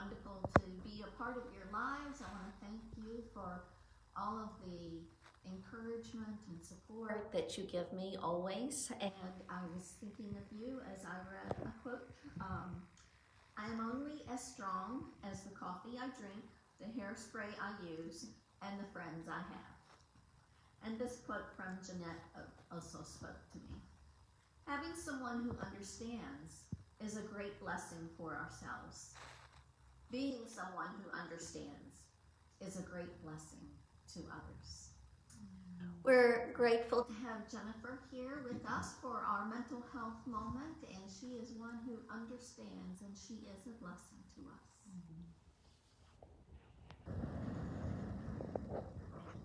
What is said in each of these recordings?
wonderful to be a part of your lives. I want to thank you for all of the encouragement and support that you give me always. And I was thinking of you as I read a quote. I am only as strong as the coffee I drink, the hairspray I use, and the friends I have. And this quote from Jeanette also spoke to me. Having someone who understands is a great blessing for ourselves. Being someone who understands is a great blessing to others. We're grateful to have Jennifer here with us for our mental health moment, and she is one who understands, and she is a blessing to us. Thank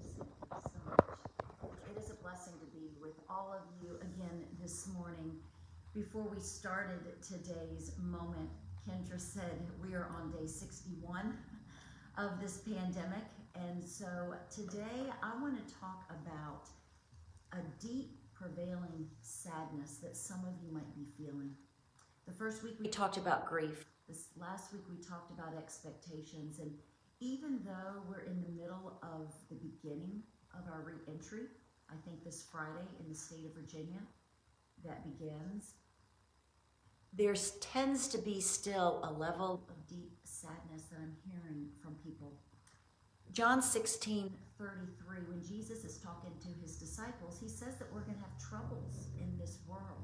you so much. It is a blessing to be with all of you again this morning. Before we started today's moment, Kendra said we are on day 61 of this pandemic. And so today I want to talk about a deep prevailing sadness that some of you might be feeling. The first week we talked about grief. This last week we talked about expectations. And even though we're in the middle of the beginning of our re-entry, I think this Friday in the state of Virginia, that begins, there tends to be still a level of deep sadness that I'm hearing from people. John 16:33, when Jesus is talking to his disciples, he says that we're going to have troubles in this world.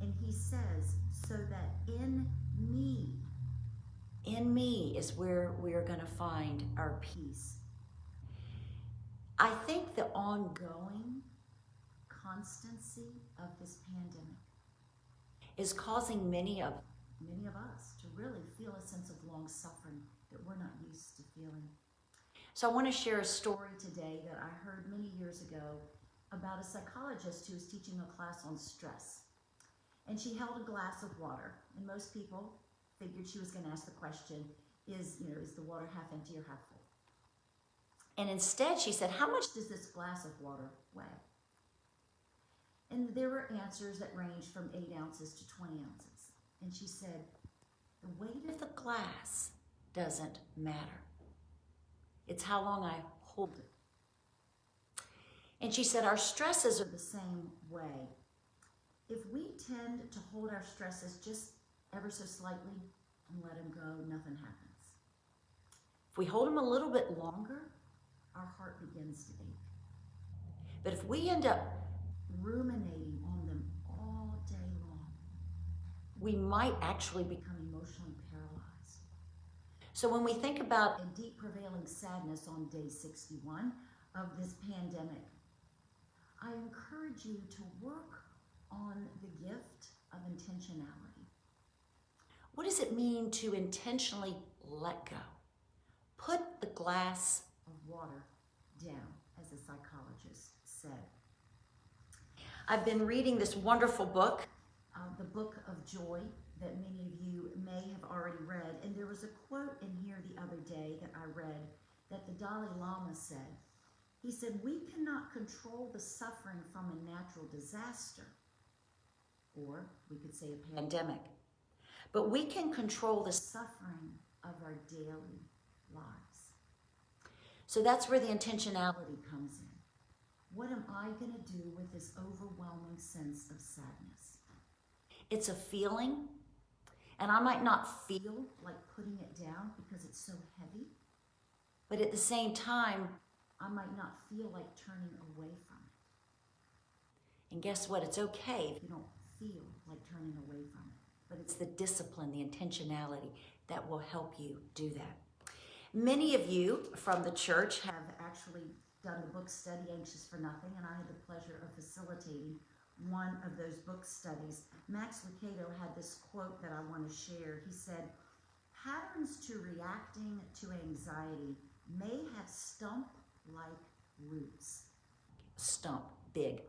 And he says, so that in me is where we are going to find our peace. I think the ongoing constancy of this pandemic is causing many of us to really feel a sense of long suffering that we're not used to feeling. So I want to share a story today that I heard many years ago about a psychologist who was teaching a class on stress. And she held a glass of water, and most people figured she was going to ask the question, is the water half empty or half full? And instead she said, how much does this glass of water weigh? And there were answers that ranged from 8 ounces to 20 ounces. And she said, the weight of the glass doesn't matter. It's how long I hold it. And she said, our stresses are the same way. If we tend to hold our stresses just ever so slightly and let them go, nothing happens. If we hold them a little bit longer, our heart begins to ache. But if we end up ruminating on them all day long, we might actually become emotionally paralyzed. So when we think about a deep prevailing sadness on day 61 of this pandemic, I encourage you to work on the gift of intentionality. What does it mean to intentionally let go? Put the glass of water down, as the psychologist said. I've been reading this wonderful book, the Book of Joy, that many of you may have already read. And there was a quote in here the other day that I read that the Dalai Lama said. He said, we cannot control the suffering from a natural disaster, or we could say a pandemic, but we can control the suffering of our daily lives. So that's where the intentionality comes in. What am I going to do with this overwhelming sense of sadness? It's a feeling, and I might not feel like putting it down because it's so heavy, but at the same time, I might not feel like turning away from it. And guess what? It's okay if you don't feel like turning away from it, but it's the discipline, the intentionality that will help you do that. Many of you from the church have actually done the book study, Anxious for Nothing, and I had the pleasure of facilitating one of those book studies. Max Lucado had this quote that I want to share. He said, patterns to reacting to anxiety may have stump-like roots. Stump, big.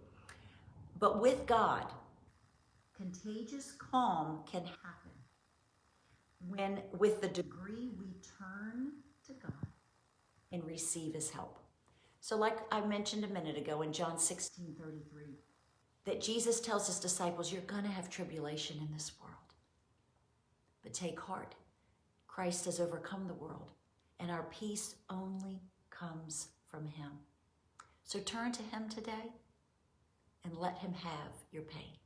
But with God, contagious calm can happen when, with the degree we turn to God and receive his help. So like I mentioned a minute ago in John 16:33, that Jesus tells his disciples, you're going to have tribulation in this world. But take heart. Christ has overcome the world, and our peace only comes from him. So turn to him today and let him have your pain.